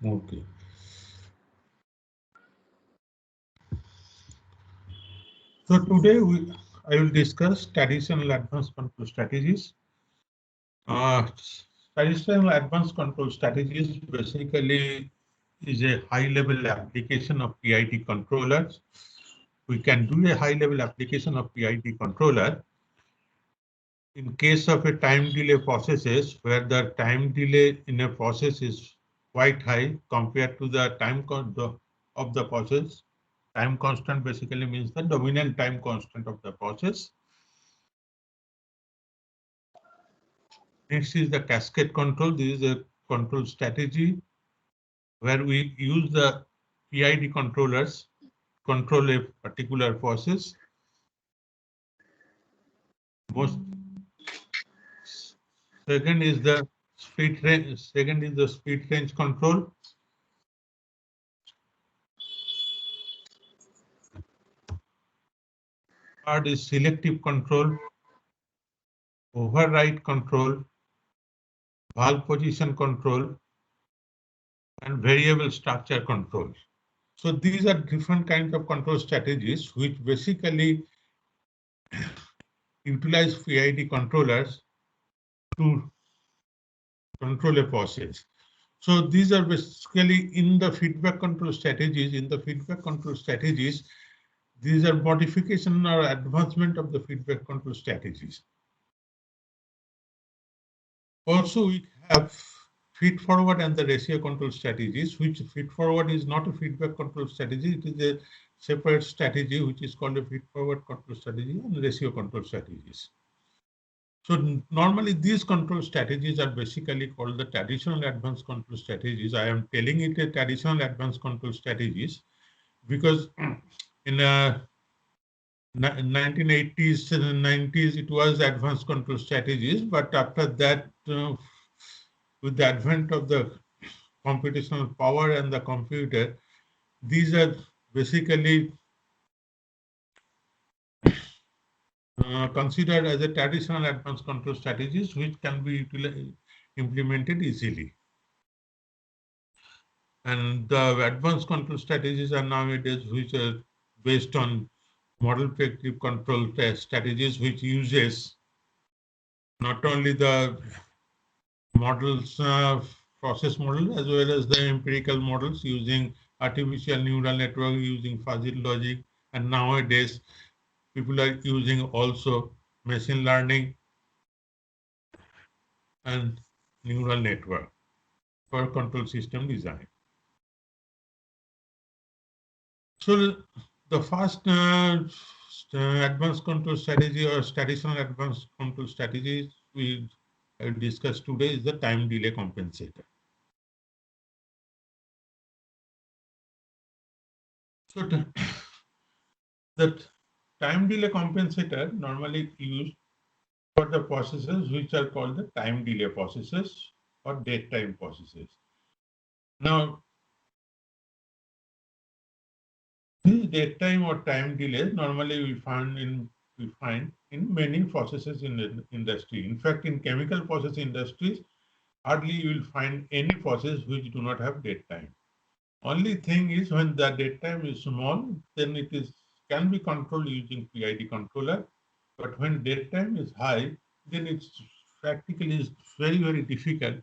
Okay. So today I will discuss traditional advanced control strategies. Traditional advanced control strategies basically is a high-level application of PID controllers. We can do a high-level application of PID controller in case of a time delay processes where the time delay in a process is quite high compared to the time of the process. Time constant basically means the dominant time constant of the process. Next is the cascade control. This is a control strategy where we use the PID controllers to control a particular process. Most second is the speed range. Second is the speed range control. Third is selective control, override control, valve position control, and variable structure control. So these are different kinds of control strategies which basically utilize PID controllers to control a process. So these are basically in the feedback control strategies. In the feedback control strategies, these are modification or advancement of the feedback control strategies. Also, we have feed forward and the ratio control strategies, which feed forward is not a feedback control strategy. It is a separate strategy, which is called a feed forward control strategy and ratio control strategies. So normally these control strategies are basically called the traditional advanced control strategies. I am telling it a traditional advanced control strategies because in 1980s and 90s it was advanced control strategies, but after that with the advent of the computational power and the computer, these are basically considered as a traditional advanced control strategies which can be implemented easily. And the advanced control strategies are nowadays which are based on model predictive control strategies, which uses not only the models, process model, as well as the empirical models using artificial neural network, using fuzzy logic, and nowadays people are using also machine learning and neural network for control system design. So the first advanced control strategy or traditional advanced control strategy we discussed today is the time delay compensator. So the time delay compensator normally used for the processes which are called the time delay processes or date time processes. Now, these date time or time delays normally we find in many processes in the industry. In fact, in chemical process industries, hardly you will find any process which do not have date time. Only thing is when the date time is small, then it is can be controlled using PID controller. But when date time is high, then it's practically is very difficult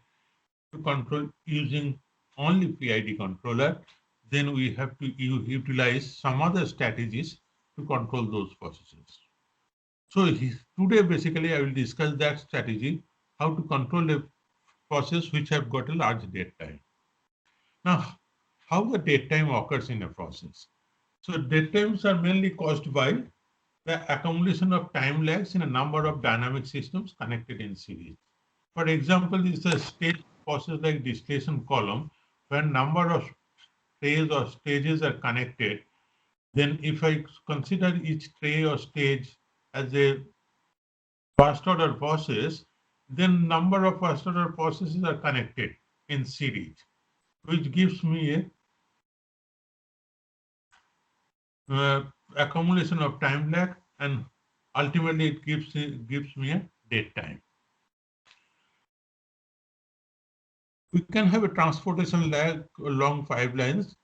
to control using only PID controller. Then we have to utilize some other strategies to control those processes. So today basically I will discuss that strategy, how to control a process which have got a large date time. Now, how the date time occurs in a process. So date times are mainly caused by the accumulation of time lags in a number of dynamic systems connected in series. For example, this is a stage process like distillation column, when number of trays or stages are connected. Then if I consider each tray or stage as a first order process, then number of first order processes are connected in series, which gives me a accumulation of time lag, and ultimately it gives me a date time. We can have a transportation lag along pipelines.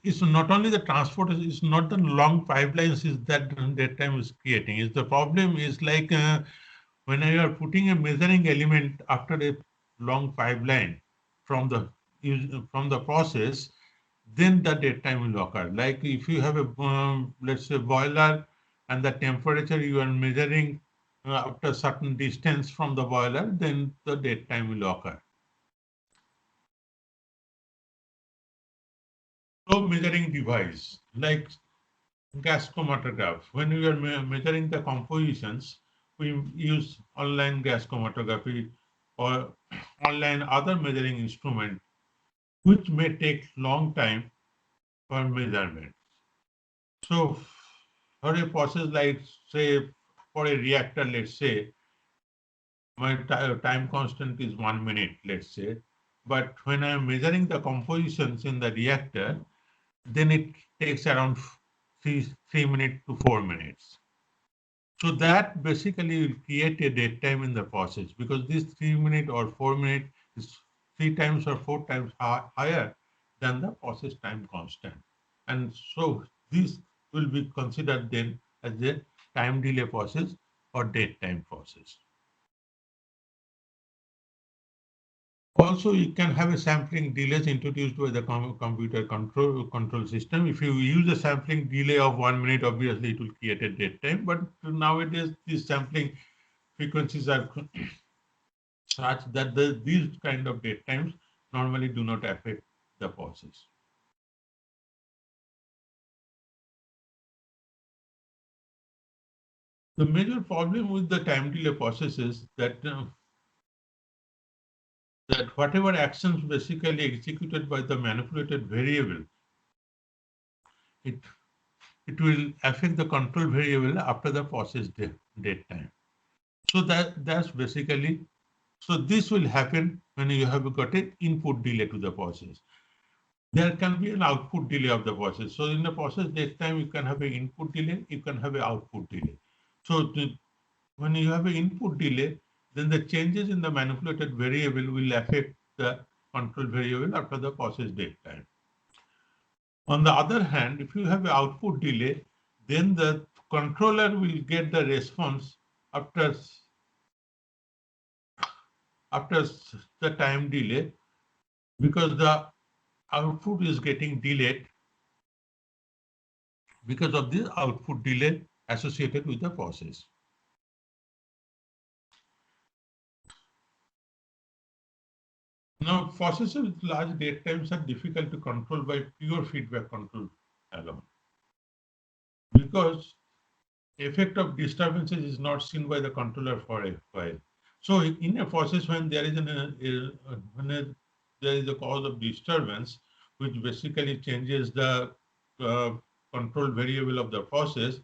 It's not only the transportation, it's not the long pipelines is that time is creating. Is the problem is like when you are putting a measuring element after a long pipeline from the process, then the dead time will occur. Like if you have a let's say boiler and the temperature you are measuring after certain distance from the boiler, then the dead time will occur. Flow measuring device like gas chromatograph. When we are measuring the compositions, we use online gas chromatography or online other measuring instrument, which may take long time for measurement. So for a process like say for a reactor, let's say my time constant is 1 minute, let's say, but when I'm measuring the compositions in the reactor, then it takes around 3 minutes to 4 minutes. So that basically will create a dead time in the process because this 3 minute or 4 minute is 3 times or 4 times higher than the process time constant. And so this will be considered then as a time delay process or dead time process. Also, you can have a sampling delays introduced by the computer control system. If you use a sampling delay of 1 minute, obviously it will create a dead time. But nowadays, these sampling frequencies are such that these kind of dead times normally do not affect the process. The major problem with the time delay process is that that whatever actions basically executed by the manipulated variable, it it will affect the control variable after the process dead time. So that's basically, so this will happen when you have got an input delay to the process. There can be an output delay of the process. So in the process dead time, you can have an input delay, you can have an output delay. So when you have an input delay, then the changes in the manipulated variable will affect the control variable after the process dead time. On the other hand, if you have an output delay, then the controller will get the response after after the time delay because the output is getting delayed because of the output delay associated with the process. Now, processes with large dead times are difficult to control by pure feedback control alone because effect of disturbances is not seen by the controller for a while. So in a process when there is there is a cause of disturbance, which basically changes the uh, control variable of the process,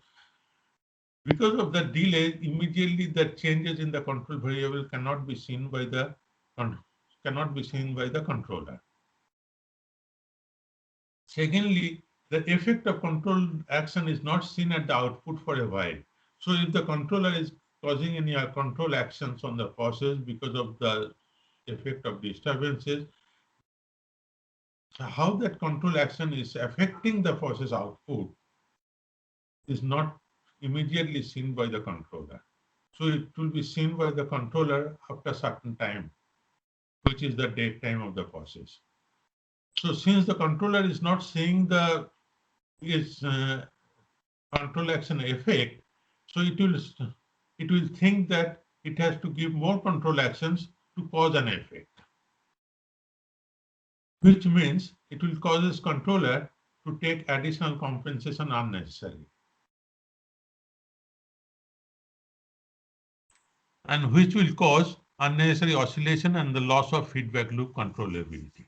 because of the delay, immediately the changes in the control variable cannot be seen by the controller. Secondly, the effect of control action is not seen at the output for a while. So if the controller is causing any control actions on the process because of the effect of disturbances, how that control action is affecting the process output is not immediately seen by the controller. So it will be seen by the controller after a certain time, which is the dead time of the process. So since the controller is not seeing the is control action effect, so it will think that it has to give more control actions to cause an effect, which means it will cause its controller to take additional compensation unnecessarily, and which will cause unnecessary oscillation and the loss of feedback loop controllability.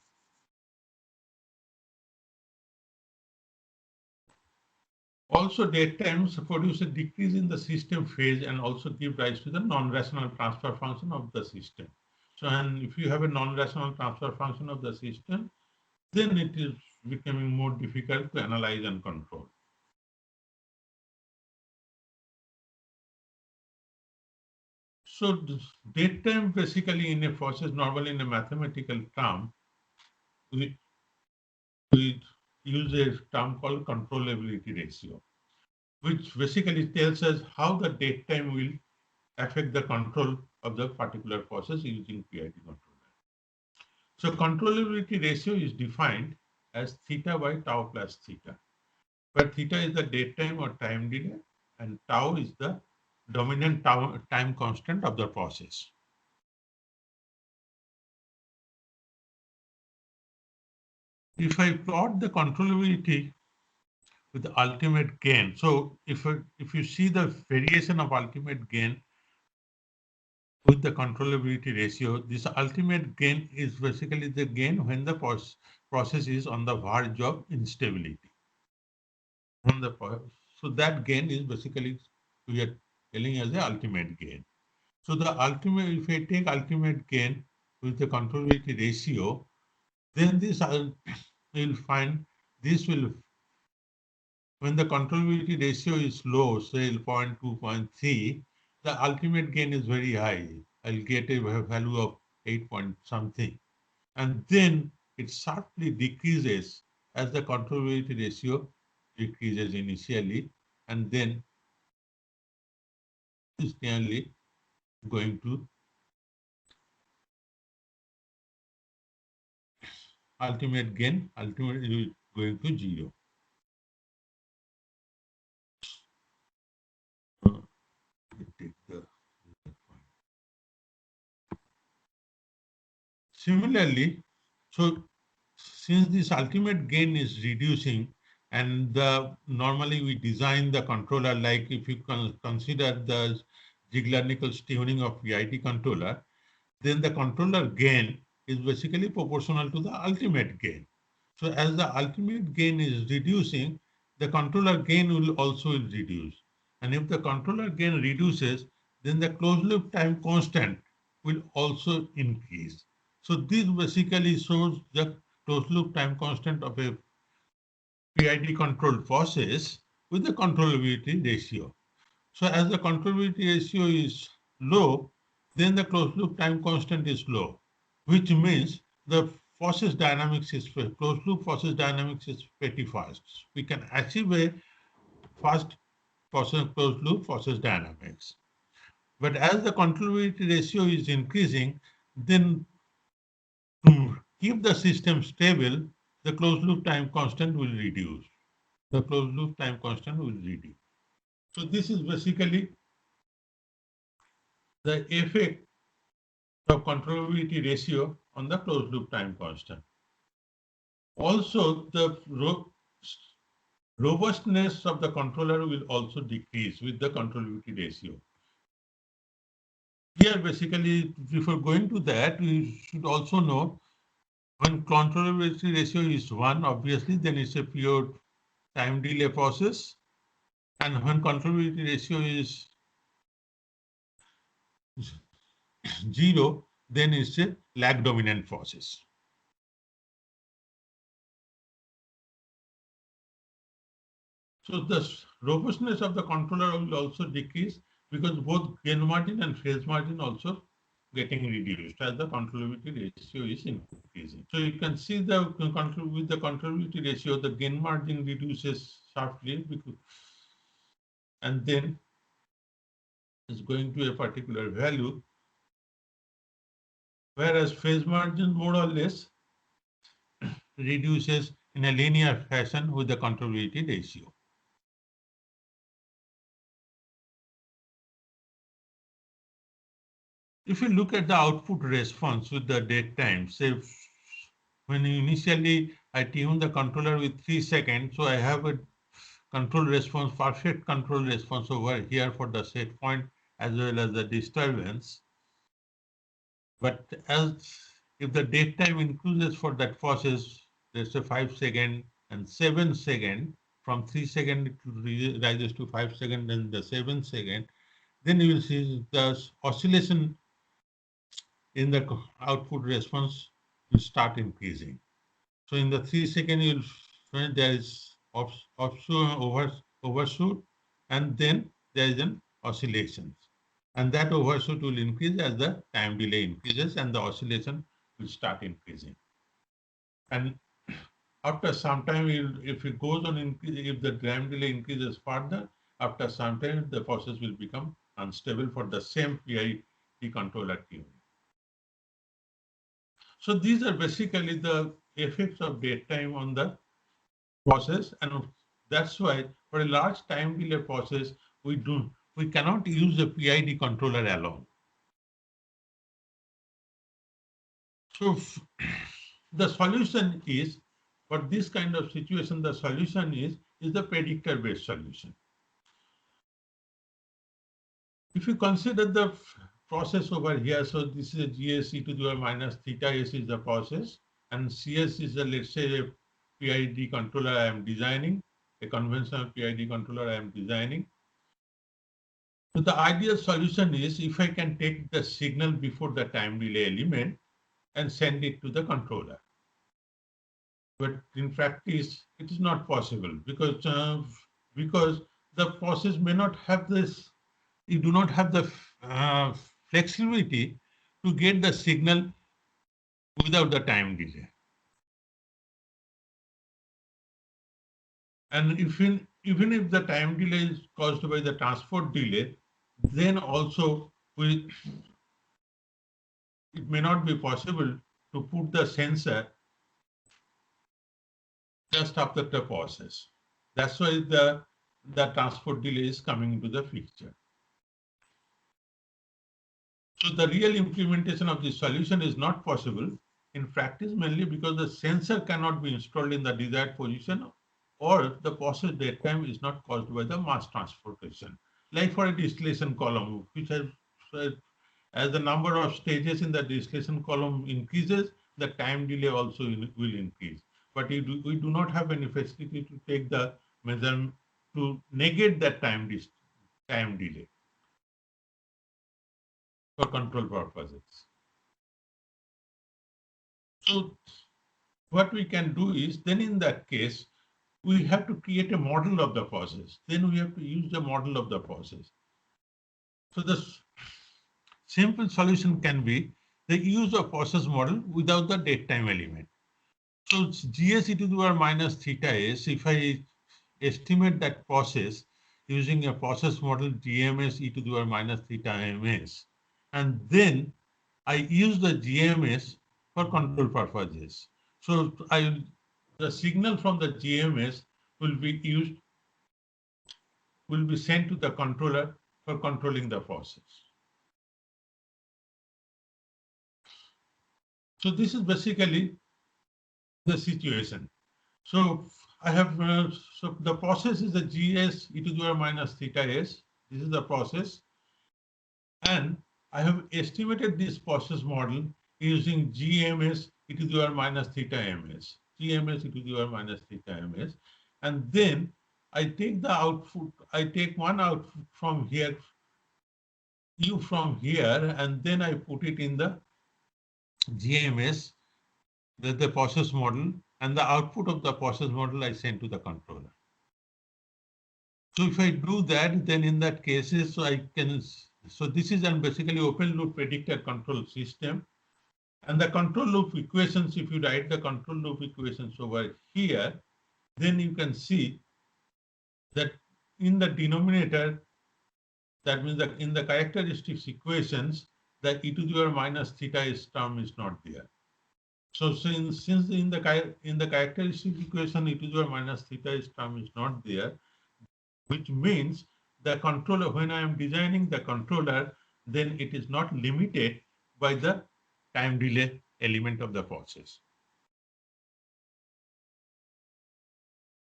Also, dead times produce a decrease in the system phase and also give rise to the non-rational transfer function of the system. So, and if you have a non-rational transfer function of the system, then it is becoming more difficult to analyze and control. So date time basically in a process, normally in a mathematical term, we, we use a term called controllability ratio, which basically tells us how the date time will affect the control of the particular process using PID controller. So controllability ratio is defined as theta by tau plus theta, where theta is the date time or time delay and tau is the dominant time constant of the process. If I plot the controllability with the ultimate gain, so if you see the variation of ultimate gain with the controllability ratio, this ultimate gain is basically the gain when the process is on the verge of instability. So that gain is basically we are telling as the ultimate gain. So the ultimate, if I take ultimate gain with the controllability ratio, then this will find this will when the controllability ratio is low, say 0.2, 0.3, the ultimate gain is very high. I'll get a value of 8 point something. And then it sharply decreases as the controllability ratio decreases initially, and then is nearly going to ultimate gain, ultimately going to zero. Take the Similarly, so since this ultimate gain is reducing, and normally we design the controller like if you consider the Ziegler-Nichols tuning of PID controller, then the controller gain is basically proportional to the ultimate gain. So as the ultimate gain is reducing, the controller gain will also reduce. And if the controller gain reduces, then the closed loop time constant will also increase. So this basically shows the closed loop time constant of a PID controlled process with the controllability ratio. So as the controllability ratio is low, then the closed loop time constant is low, which means the process dynamics is closed loop process dynamics is pretty fast. We can achieve a fast process closed loop process dynamics. But as the controllability ratio is increasing, then to keep the system stable, the closed loop time constant will reduce. The closed loop time constant will reduce. So this is basically the effect of controllability ratio on the closed loop time constant. Also, the robustness of the controller will also decrease with the controllability ratio. Here, basically, before going to that, we should also know when controllability ratio is 1, obviously, then it's a pure time delay process. And when controllability ratio is 0, then it's a lag dominant process. So the robustness of the controller will also decrease because both gain margin and phase margin also getting reduced as the controllability ratio is increasing. So you can see the with the controllability ratio, the gain margin reduces sharply because, and then is going to a particular value, whereas phase margin more or less reduces in a linear fashion with the controllability ratio. If you look at the output response with the date time, say when initially I tune the controller with 3 seconds, so I have a control response, perfect control response over here for the set point as well as the disturbance. But as if the date time increases for that process, let's say 5 seconds and 7 seconds, from 3 seconds it rises to 5 seconds and the 7 second, then you will see the oscillation in the output response will start increasing. So in the 3 second, you'll find there is overshoot, and then there is an oscillation. And that overshoot will increase as the time delay increases and the oscillation will start increasing. And after some time, if it goes on increase, if the time delay increases further, after some time, the process will become unstable for the same PID controller tuning. So these are basically the effects of dead time on the process, and that's why for a large time delay process, we cannot use a PID controller alone. So the solution is, for this kind of situation, the solution is the predictor-based solution. If you consider the process over here, so this is a GS e to the power minus theta s is the process, and CS is a, let's say, a PID controller I am designing, a conventional PID controller I am designing. So the ideal solution is if I can take the signal before the time delay element and send it to the controller. But in practice, it is not possible because the process may not have this. You do not have the flexibility to get the signal without the time delay. And even if the time delay is caused by the transport delay, then also it may not be possible to put the sensor just after the process. That's why the transport delay is coming into the picture. So the real implementation of this solution is not possible in practice, mainly because the sensor cannot be installed in the desired position, or the process dead time is not caused by the mass transportation. Like for a distillation column, which has, as the number of stages in the distillation column increases, the time delay also will increase. But we do not have any facility to take the measurement to negate that time delay for control purposes. So what we can do is, then in that case, we have to create a model of the process. Then we have to use the model of the process. So the simple solution can be the use of process model without the dead time element. So GS e to the power minus theta s, if I estimate that process using a process model GMS e to the power minus theta ms, and then I use the GMS for control purposes. So the signal from the GMS will be sent to the controller for controlling the process. So this is basically the situation. So I have, so the process is the GS e to the power minus theta s. This is the process. And I have estimated this process model using GMS e to the power minus theta ms. GMS e to the power minus theta ms. And then I take the output, I take one output from here, U from here, and then I put it in the GMS, the process model, and the output of the process model I send to the controller. So if I do that, then in that cases, so I can, so this is basically open loop predictor control system. And the control loop equations, if you write the control loop equations over here, then you can see that in the denominator, that means that in the characteristics equations, the e to the power minus theta s term is not there. So since in the characteristic equation e to the power minus theta s term is not there, which means the controller, when I am designing the controller, then it is not limited by the time delay element of the process.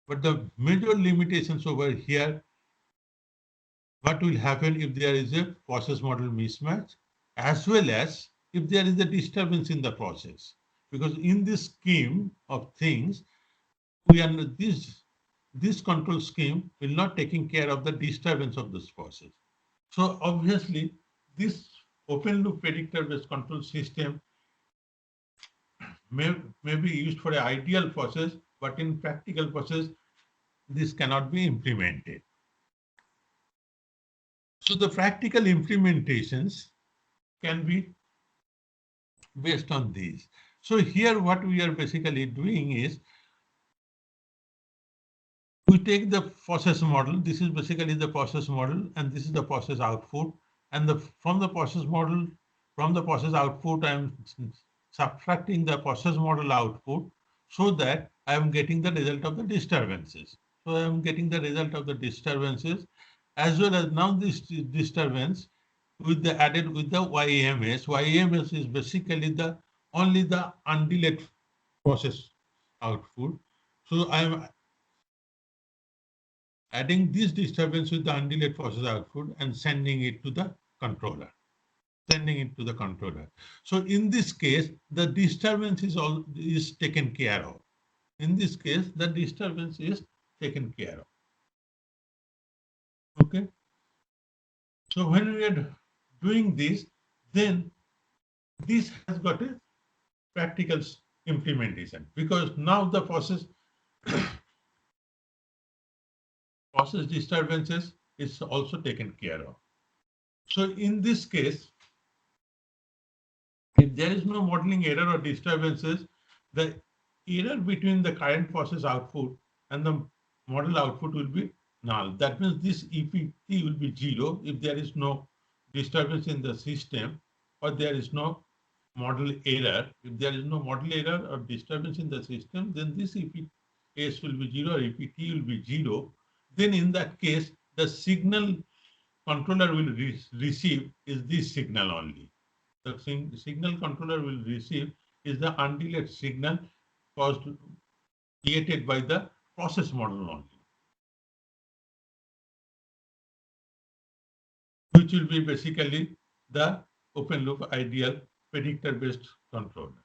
But the major limitations over here, what will happen if there is a process model mismatch, as well as if there is a disturbance in the process. Because in this scheme of things, we are this control scheme will not taking care of the disturbance of this process. So obviously, this open loop predictor based control system may be used for an ideal process, but in practical process, this cannot be implemented. So the practical implementations can be based on these. So here what we are basically doing is we take the process model. This is basically the process model, and this is the process output. And from the process model, from the process output, I'm subtracting the process model output so that I am getting the result of the disturbances. So I am getting the result of the disturbances as well as now this disturbance with the added with the YAMS. YAMS is basically the only the undelayed process output. So I am adding this disturbance with the undelayed process output and sending it to the controller. Sending it to the controller. So in this case, the disturbance is taken care of. In this case, the disturbance is taken care of. Okay. So when we are doing this, then this has got a practical implementation because now the process disturbances is also taken care of. So in this case, if there is no modeling error or disturbances, the error between the current process output and the model output will be null. That means this EPT will be 0 if there is no disturbance in the system or there is no model error. If there is no model error or disturbance in the system, then this EPS will be 0 or EPT will be 0. Then in that case, the signal controller will receive is this signal only. The signal controller will receive is the undelayed signal caused created by the process model only, which will be basically the open loop ideal predictor based controller.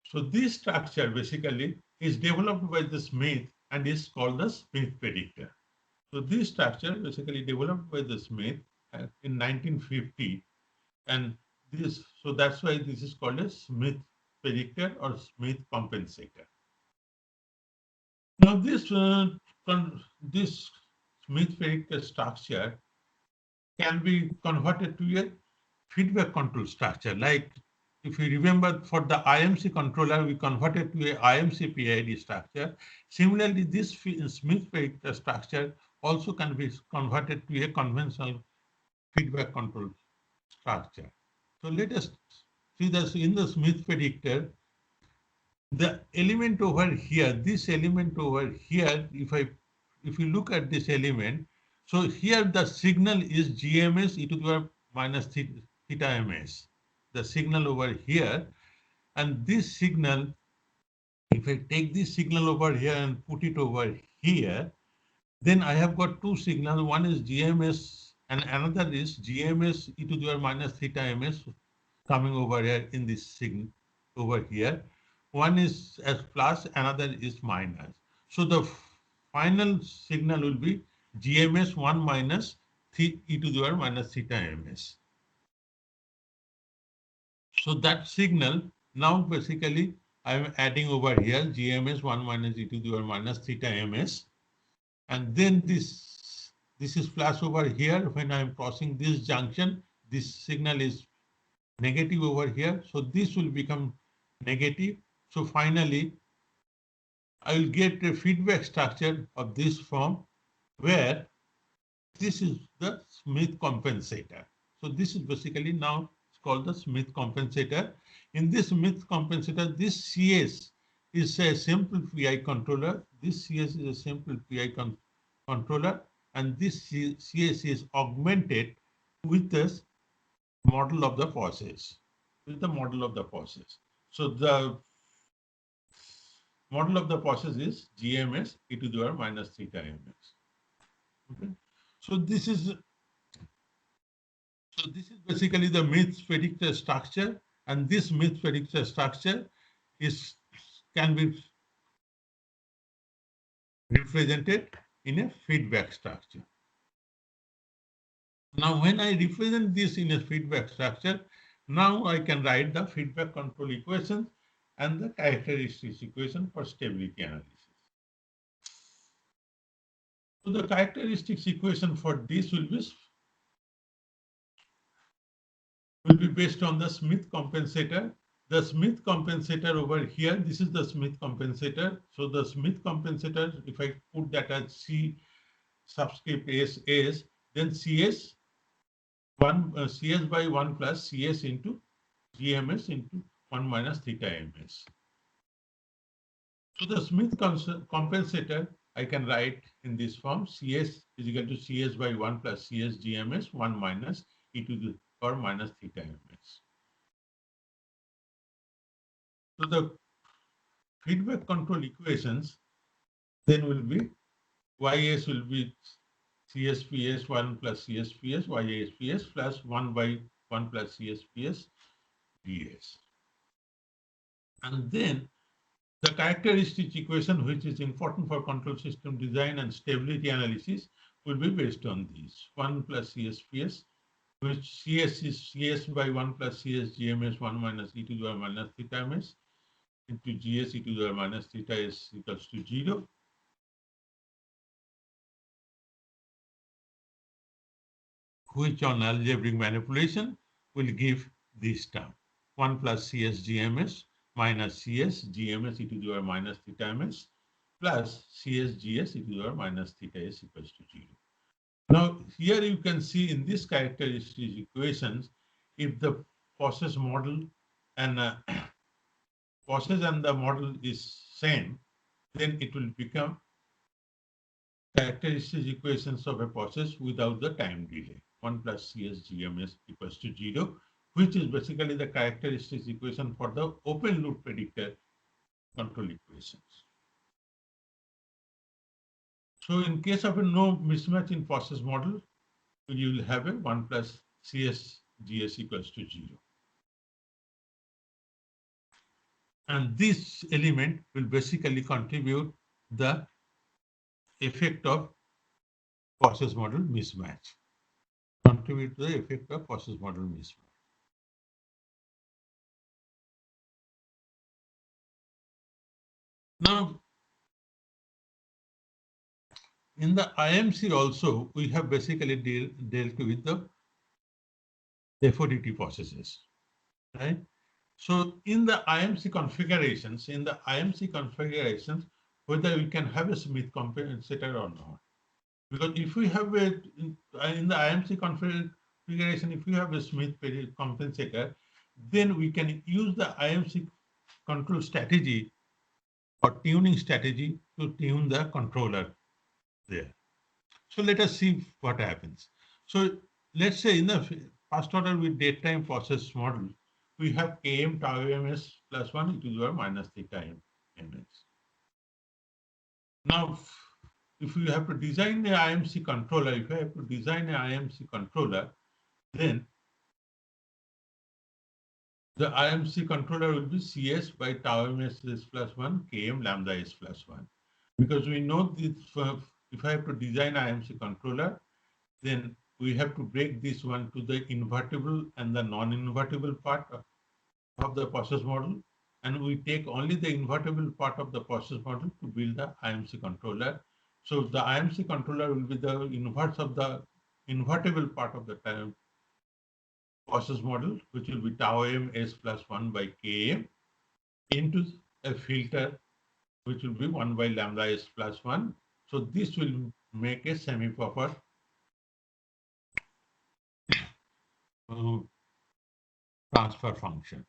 So this structure basically is developed by the Smith and is called the Smith predictor. So this structure basically developed by the Smith in 1950, and so that's why this is called a Smith predictor or Smith compensator. Now this Smith predictor structure can be converted to a feedback control structure. Like if you remember for the IMC controller, we converted to a IMC PID structure. Similarly, this Smith predictor structure also can be converted to a conventional feedback control structure. So let us see this in the Smith predictor. The element over here, this element over here, if you look at this element, so here the signal is GMS e to the power minus theta ms. The signal over here, and this signal, if I take this signal over here and put it over here, then I have got two signals. One is GMS and another is GMS e to the power minus theta ms coming over here in this signal over here. One is as plus, another is minus. So the final signal will be GMS 1 minus e to the power minus theta ms. So that signal now basically I am adding over here GMS 1 minus e to the power minus theta ms. And then this is plus over here. When I am crossing this junction, this signal is negative over here. So this will become negative. So finally, I will get a feedback structure of this form where this is the Smith compensator. So this is basically now it's called the Smith compensator. In this Smith compensator, this CS is a simple PI controller. This CS is a simple PI controller, and this CS is augmented with this model of the process. With the model of the process. So the model of the process is GMS e to the power minus theta ms. Okay. So this is basically the Smith predictor structure, and this Smith predictor structure can be represented in a feedback structure. Now, when I represent this in a feedback structure, now I can write the feedback control equation. and the characteristics equation for stability analysis. So the characteristics equation for this will be based on the Smith compensator. The Smith compensator over here, this is the Smith compensator. So the Smith compensator, if I put that as C subscript S, then CS by 1 plus CS into GMS into 1 minus theta ms. So the Smith compensator I can write in this form: CS is equal to CS by 1 plus CS GMS 1 minus e to the power minus theta ms. So the feedback control equations then will be YS will be CSPS 1 plus CSPS YSPS plus 1 by 1 plus CSPS DS. And then the characteristic equation, which is important for control system design and stability analysis, will be based on these: 1 plus CSPS, which CS is CS by 1 plus CS GMS 1 minus e to the power minus theta ms into GS e to the power minus theta s equals to 0. Which on algebraic manipulation will give this term: 1 plus CS GMS minus CS GMS e to the power minus theta ms plus CS GS e to the power minus theta s equals to 0. Now, here you can see in this characteristic equations, if the process model and process and the model is same, then it will become characteristic equations of a process without the time delay. 1 plus CS GMS equals to 0, which is basically the characteristic equation for the open loop predictor control equations. So in case of a no mismatch in process model, you will have a 1 plus CS GS equals to 0. And this element will basically contribute the effect of process model mismatch. Contribute to the effect of process model mismatch. Now, in the IMC also, we have basically dealt with the FODT processes, right? So in the IMC configurations, whether we can have a Smith compensator or not. Because if we have in the IMC configuration, if we have a Smith compensator, then we can use the IMC control strategy or tuning strategy to tune the controller there. So let us see what happens. So let's say in the first order with date time process model, we have Km tau ms plus 1 e to the power minus theta ms. Now, if you have to design the IMC controller, then the IMC controller will be CS by tau ms s plus 1 Km lambda s plus 1. Because we know this, if I have to design IMC controller, then we have to break this one to the invertible and the non-invertible part of the process model. And we take only the invertible part of the process model to build the IMC controller. So the IMC controller will be the inverse of the invertible part of the process model, which will be tau m s plus 1 by Km into a filter, which will be 1 by lambda s plus 1. So this will make a semi-proper transfer function.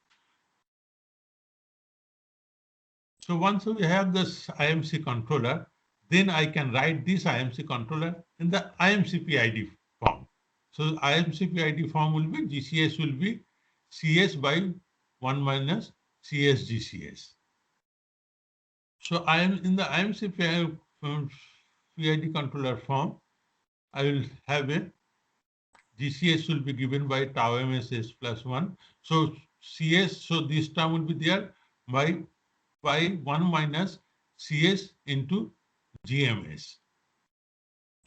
So once we have this IMC controller, then I can write this IMC controller in the IMC PID form. So IMC PID form will be GCS will be CS by 1 minus CS GCS. So I am in the IMC PID controller form. I will have a GCS will be given by tau ms plus 1. So CS, so this term will be there by 1 minus CS into GMS.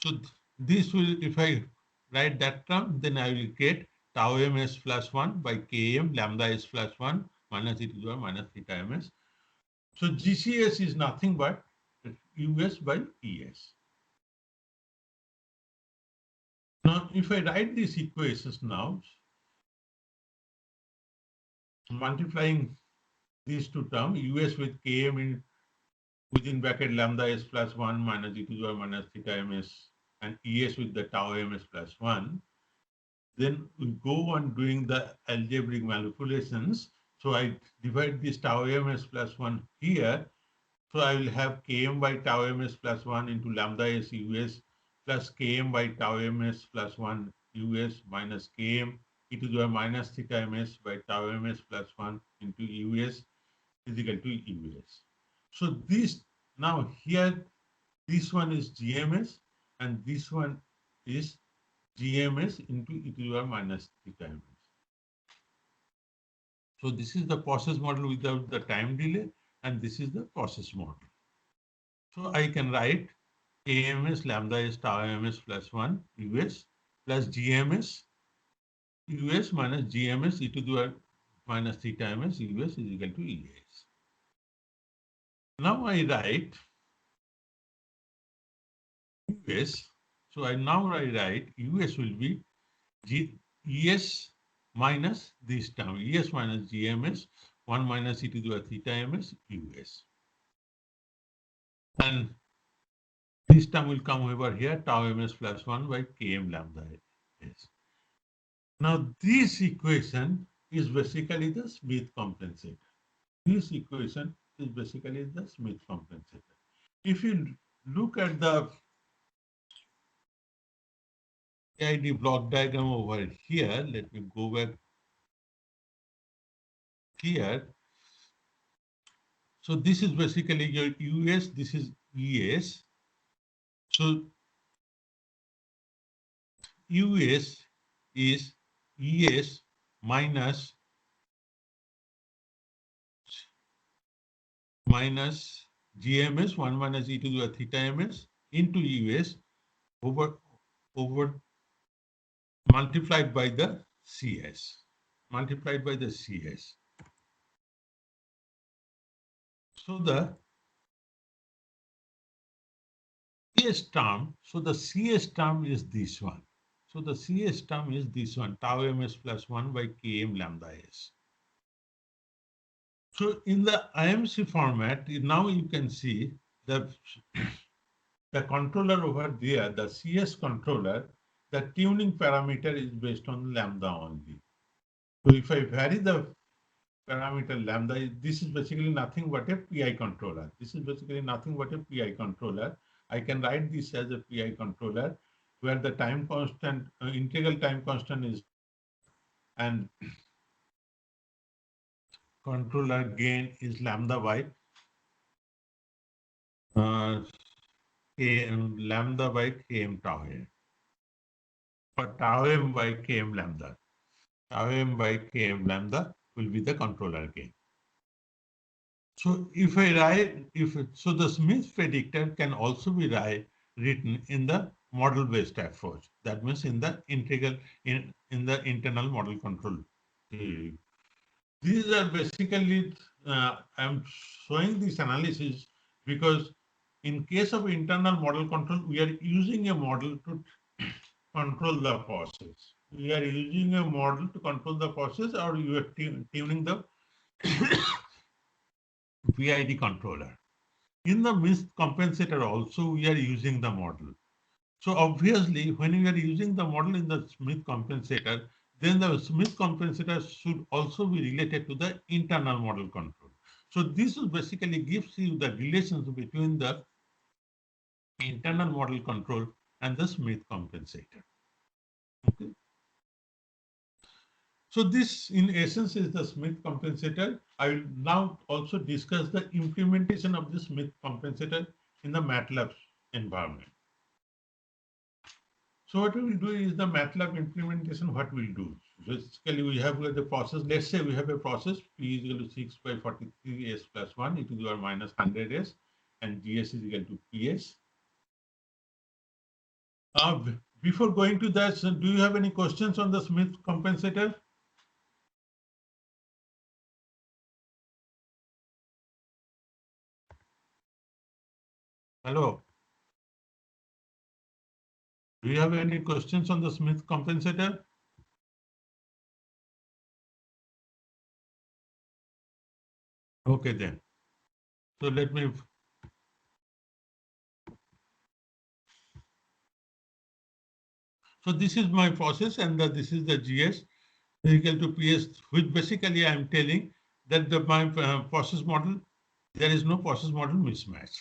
So this will, if I write that term, then I will get tau ms plus 1 by Km lambda s plus 1 minus e to the power minus theta ms. So GCS is nothing but US by ES. Now, if I write these equations now, multiplying these two terms, US with Km in within bracket lambda s plus 1 minus e to the power minus theta ms and ES with the tau ms plus 1, then we go on doing the algebraic manipulations. So I divide this tau ms plus 1 here. So I will have Km by tau ms plus 1 into lambda s US plus Km by tau ms plus 1 US minus Km e to the power minus theta ms by tau ms plus 1 into US is equal to US. So this now here, this one is GMS and this one is GMS into e to the power minus theta ms. So this is the process model without the time delay, and this is the process model. So I can write AMS lambda is tau ms plus 1 US plus GMS US minus GMS e to the power minus theta ms US is equal to ES. Now I write US. So now I write US will be ES minus this term, ES minus GMS, 1 minus e to the power theta ms US. And this term will come over here, tau ms plus 1 by Km lambda s. Now, this equation is basically the Smith compensator. This equation is basically the Smith compensator. If you look at the PID block diagram over here, let me go back here. So this is basically your US, this is ES. So US is ES minus GMS 1 minus e to the power theta ms into US over multiplied by the CS. Multiplied by the CS. So the CS term, so the CS term is this one. So the CS term is this one, tau ms plus 1 by Km lambda s. So in the IMC format, now you can see that the controller over there, the CS controller, the tuning parameter is based on lambda only. So if I vary the parameter lambda, this is basically nothing but a PI controller. This is basically nothing but a PI controller. I can write this as a PI controller where the time constant, integral time constant is, and controller gain is lambda by lambda by Km tau m, or tau m by Km lambda. Tau m by Km lambda will be the controller gain. So if I write, so the Smith predictor can also be written in the model-based approach. That means in the integral, in the internal model control. These are basically, I'm showing this analysis because in case of internal model control, we are using a model to control the process. We are using a model to control the process, or you are tuning the PID controller. In the Smith compensator also, we are using the model. So obviously, when we are using the model in the Smith compensator, then the Smith compensator should also be related to the internal model control. So this basically gives you the relations between the internal model control and the Smith compensator. Okay. So this, in essence, is the Smith compensator. I will now also discuss the implementation of the Smith compensator in the MATLAB environment. So what we will do is the MATLAB implementation, what we'll do. Basically, we have the process. Let's say we have a process P is equal to 6 by 43 S plus 1 e to the power minus 100 S, and GS is equal to PS. Before going to that, so do you have any questions on the Smith compensator? Hello. Do you have any questions on the Smith compensator? Okay then. So let me. So this is my process, and this is the GS equal to PS, which basically I am telling that my process model, there is no process model mismatch.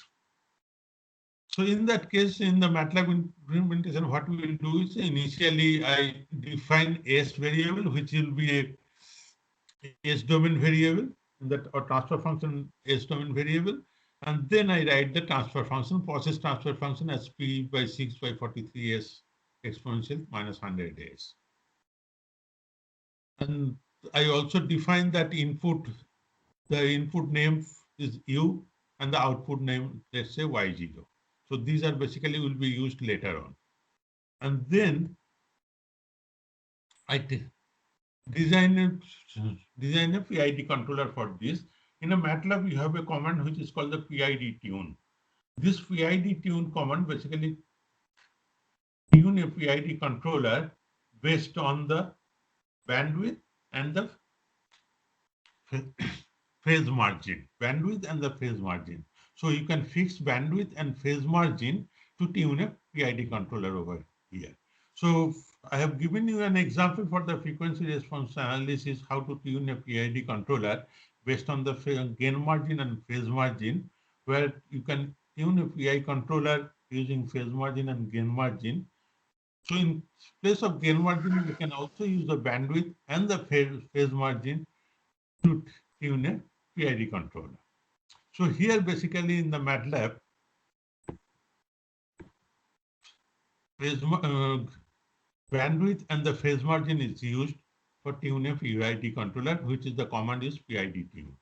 So in that case, in the MATLAB implementation, what we will do is initially I define S variable, which will be a S domain variable, that or transfer function S domain variable, and then I write the transfer function, process transfer function as P by 6 by 43 S exponential minus 100 S. And I also define that input, the input name is U and the output name, let's say Y0. So these are basically will be used later on. And then I design a PID controller for this. In a MATLAB, you have a command which is called the PID tune. This PID tune command basically tune a PID controller based on the bandwidth and the phase margin, bandwidth and the phase margin. So you can fix bandwidth and phase margin to tune a PID controller over here. So I have given you an example for the frequency response analysis, how to tune a PID controller based on the gain margin and phase margin, where you can tune a PID controller using phase margin and gain margin. So in place of gain margin, we can also use the bandwidth and the phase margin to tune a PID controller. So here basically in the MATLAB, bandwidth and the phase margin is used for tune a PID controller, which is the command is PID tune.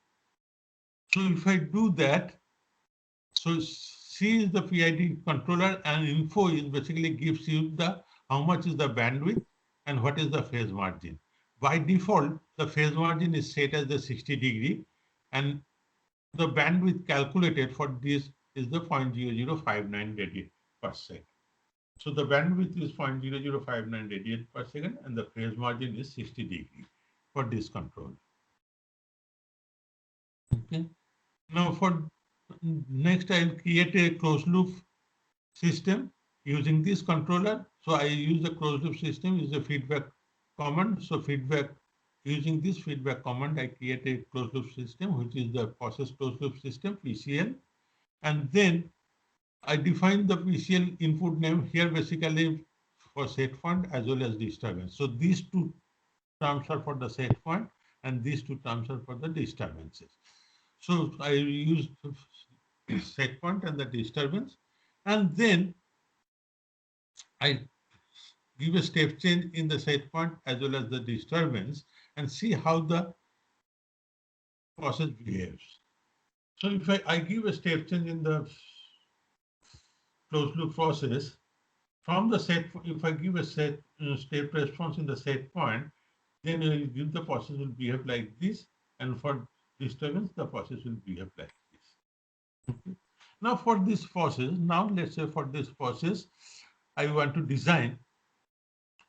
So if I do that, so C is the PID controller and info is basically gives you the how much is the bandwidth and what is the phase margin. By default, the phase margin is set as the 60° and the bandwidth calculated for this is the 0.0059 radian per second. So the bandwidth is 0.0059 radian per second and the phase margin is 60° for this control. Okay. Now for next, I'll create a closed loop system using this controller. So I use the closed loop system is a feedback command. So feedback using this feedback command, I create a closed loop system, which is the process closed loop system, PCL. And then I define the PCL input name here basically for set point as well as disturbance. So these two terms are for the set point and these two terms are for the disturbances. So I use set point and the disturbance, and then I give a step change in the set point as well as the disturbance and see how the process behaves. So if I give a step change in the closed loop process, from the set, if I give a step response in the set point, then I will give the process will behave like this, and for disturbance, the process will behave like this. Okay. Now for this process, now let's say for this process, I want to design.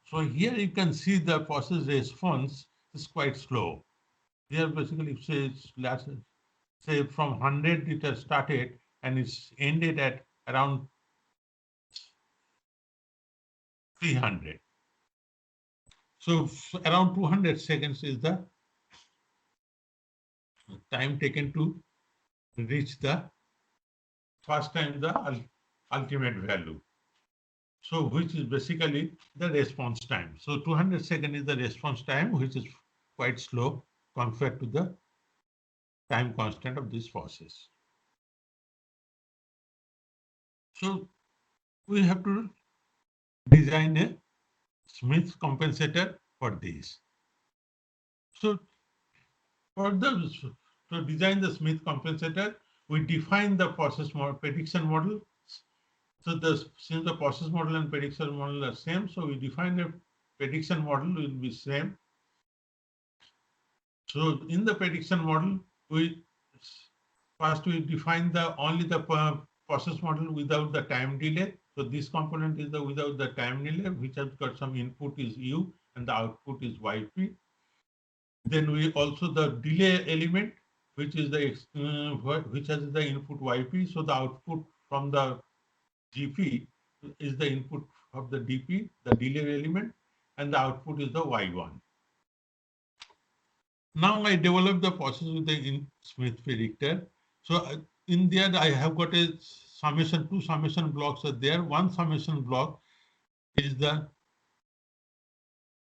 So here you can see the process response is quite slow. Here basically says last say from 100 it has started and it's ended at around 300. So around 200 seconds is the time taken to reach the first time the ultimate value. So which is basically the response time. So 200 seconds is the response time, which is quite slow compared to the time constant of this process. So we have to design a Smith compensator for this. So for the to design the Smith compensator, we define the process model, prediction model. So since the process model and prediction model are same, so we define a prediction model will be same. So in the prediction model, we first we define the only the process model without the time delay. So this component is the without the time delay, which has got some input is U and the output is YP. Then we also the delay element, which is the which has the input YP. So the output from the GP is the input of the DP, the delay element, and the output is the Y1. Now I develop the process with the Smith predictor. So in there I have got a summation, two summation blocks are there. One summation block is the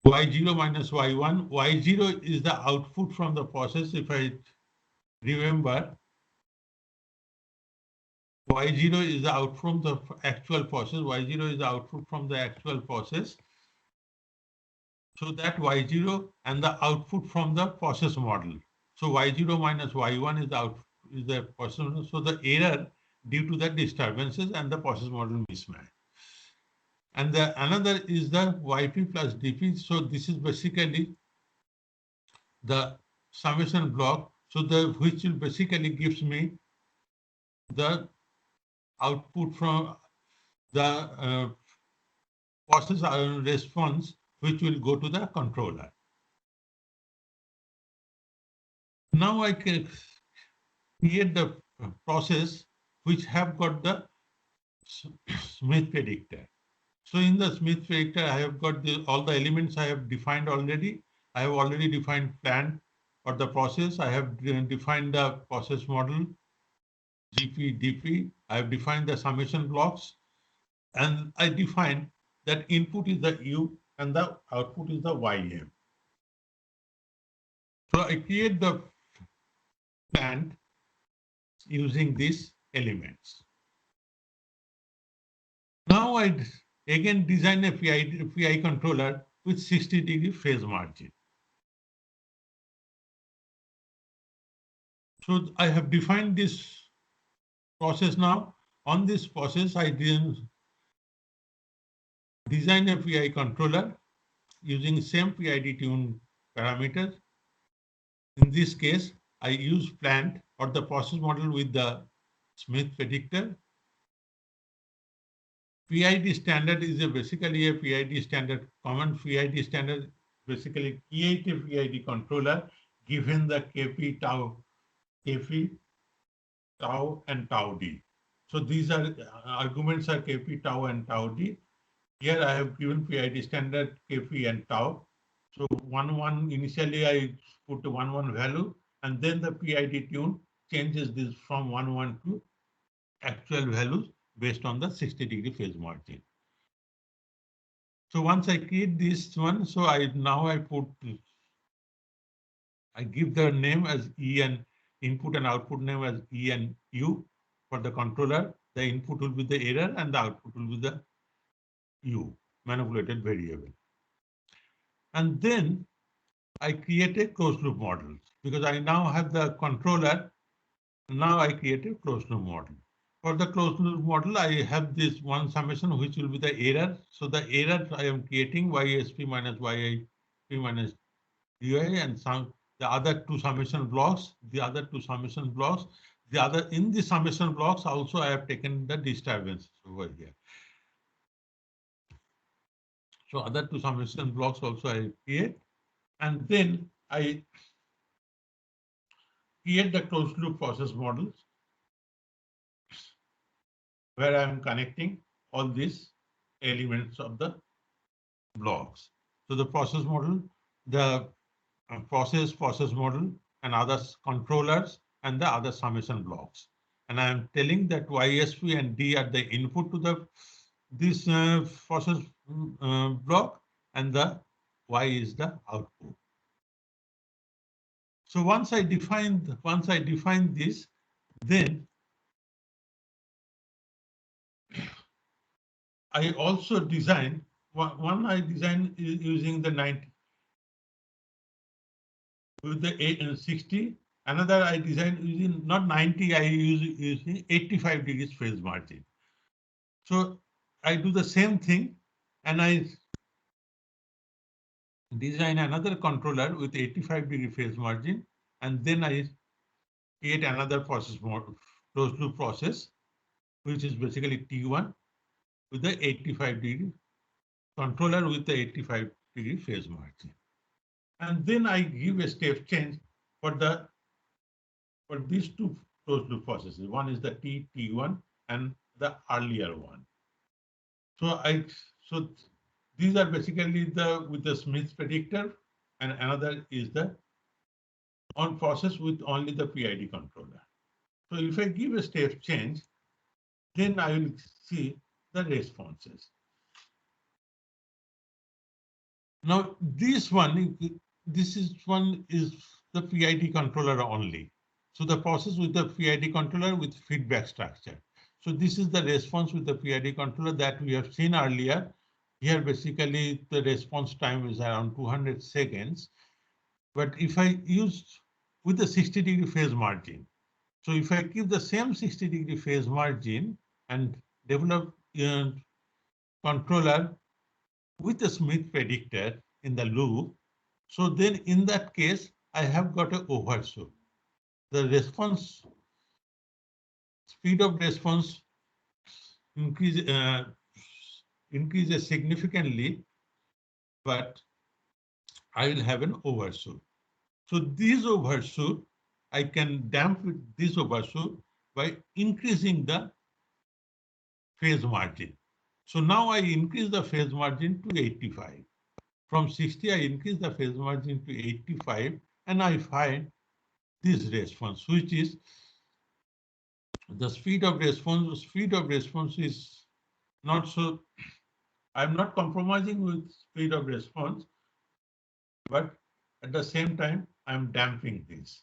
Y0 minus Y1. Y0 is the output from the process. If I remember, Y0 is the output from the actual process. Y0 is the output from the actual process. So that Y0 and the output from the process model. So Y0 minus Y1 is the output, is the process model. So the error due to the disturbances and the process model mismatch. And the another is the YP plus DP. So this is basically the summation block. So the which will basically gives me the output from the process response, which will go to the controller. Now I can create the process which have got the Smith predictor. So in the Smith predictor, I have got all the elements I have defined already. I have already defined plan or the process. I have defined the process model, GP, DP. I have defined the summation blocks. And I defined that input is the U and the output is the YM. So I create the plan using these elements. Now I again design a PI controller with 60-degree phase margin. So I have defined this process now. On this process, I design a PI controller using same PID tune parameters. In this case, I use plant or the process model with the Smith predictor. PID standard is basically a PID standard, common PID standard, basically create a PID controller given the KP, tau, KP, tau, and tau D. So these are arguments are KP, tau, and tau D. Here I have given PID standard KP and tau. So 1, initially I put 1 value, and then the PID tune changes this from 1 to actual values based on the 60-degree phase margin. So once I create this one, so I give the name as E and input and output name as E and U for the controller. The input will be the error and the output will be the U, manipulated variable. And then I create a closed loop model because I now have the controller. Now I create a closed loop model. For the closed loop model, I have this one summation, which will be the error. So the error I am creating YSP minus YIP minus UI and the other two summation blocks, in the summation blocks also I have taken the disturbance over here. So other two summation blocks also I create, and then I create the closed loop process models where I am connecting all these elements of the blocks. So the process model, the process model, and other controllers, and the other summation blocks. And I am telling that YSP and D are the input to this process block, and the Y is the output. So once I define this, then I also design one. I design using the 90 with the 60. Another I design using not 90. I use using 85 degrees phase margin. So I do the same thing, and I design another controller with 85-degree phase margin, and then I create another process model, closed loop process, which is basically T1 with the 85-degree controller with the 85-degree phase margin. And then I give a step change for these two closed loop processes. One is the T1 and the earlier one. So these are basically with the Smith predictor, and another is the on process with only the PID controller. So if I give a step change, then I will see the responses. Now this one is the PID controller only. So the process with the PID controller with feedback structure. So this is the response with the PID controller that we have seen earlier. Here basically the response time is around 200 seconds. But if I use with the 60-degree phase margin, so if I keep the same 60-degree phase margin and develop a controller with a Smith predictor in the loop, so then in that case, I have got an overshoot. The response, speed of response increases significantly, but I will have an overshoot. So this overshoot, I can dampen this overshoot by increasing the phase margin. So now I increase the phase margin to 85. From 60, I increase the phase margin to 85, and I find this response, which is the speed of response. Speed of response is not so. I'm not compromising with speed of response, but at the same time, I'm damping this.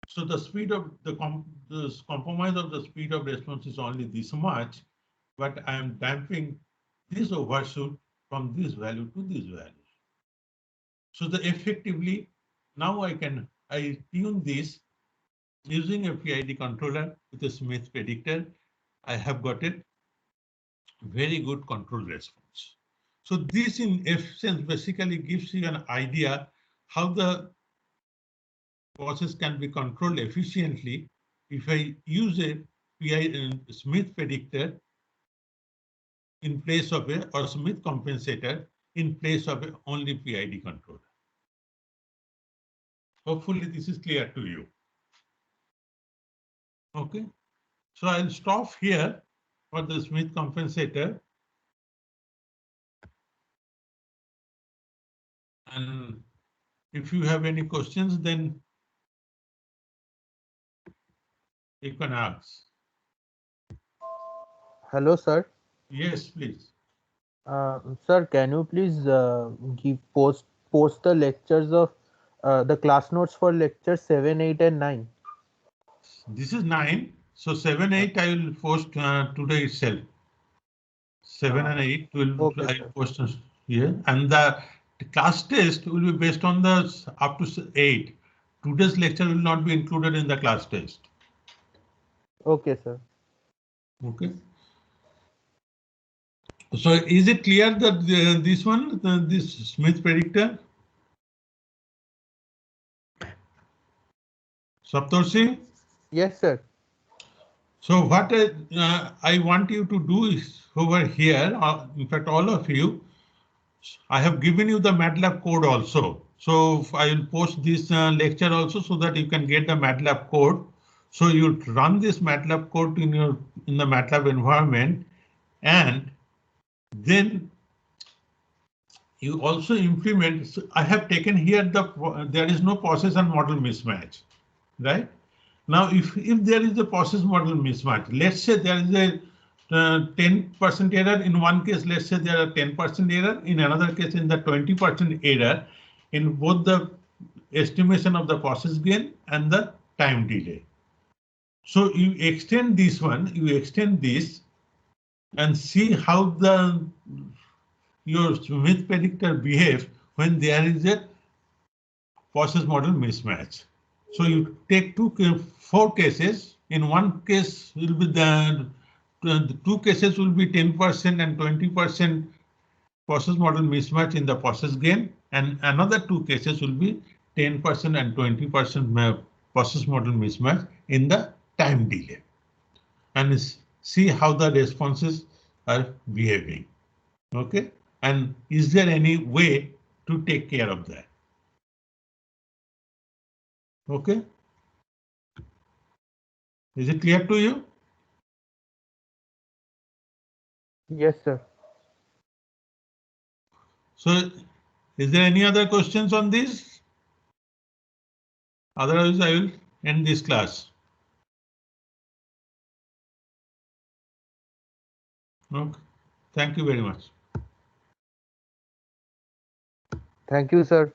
So the speed of the compromise of the speed of response is only this much, but I am damping this overshoot from this value to this value. So the effectively now I tune this using a PID controller with a Smith predictor. I have got a very good control response. So this in essence basically gives you an idea how the process can be controlled efficiently if I use a Smith predictor in place of or Smith compensator in place of only PID controller. Hopefully this is clear to you. Okay, so I'll stop here for the Smith compensator. And if you have any questions, then you can ask. Hello, sir. Yes, please. Sir, can you please post the lectures of the class notes for lecture 7, 8, and 9? This is 9. So 7, 8 I will post today itself. 7 and 8 will Okay, I sir. post here, and the class test will be based on the up to 8. Today's lecture will not be included in the class test. Okay, sir. Okay. So is it clear that this one, this Smith predictor? Saptarshi? Yes, sir. So what I want you to do is over here, in fact, all of you, I have given you the MATLAB code also. So I will post this lecture also so that you can get the MATLAB code. So you run this MATLAB code in the MATLAB environment, and then you also implement. So I have taken here there is no process and model mismatch, right? Now, if there is a process model mismatch, let's say there is a 10% error in one case, let's say there are 10% error, in another case in the 20% error in both the estimation of the process gain and the time delay. So you extend this one, you extend this and see how your Smith predictor behaves when there is a process model mismatch. So you take 4 cases. In one case will be the 2 cases will be 10% and 20% process model mismatch in the process gain, and another 2 cases will be 10% and 20% process model mismatch in the time delay. And see how the responses are behaving. Okay, and is there any way to take care of that? Okay, is it clear to you? Yes, sir. So, is there any other questions on this? Otherwise, I will end this class. Okay, thank you very much. Thank you, sir.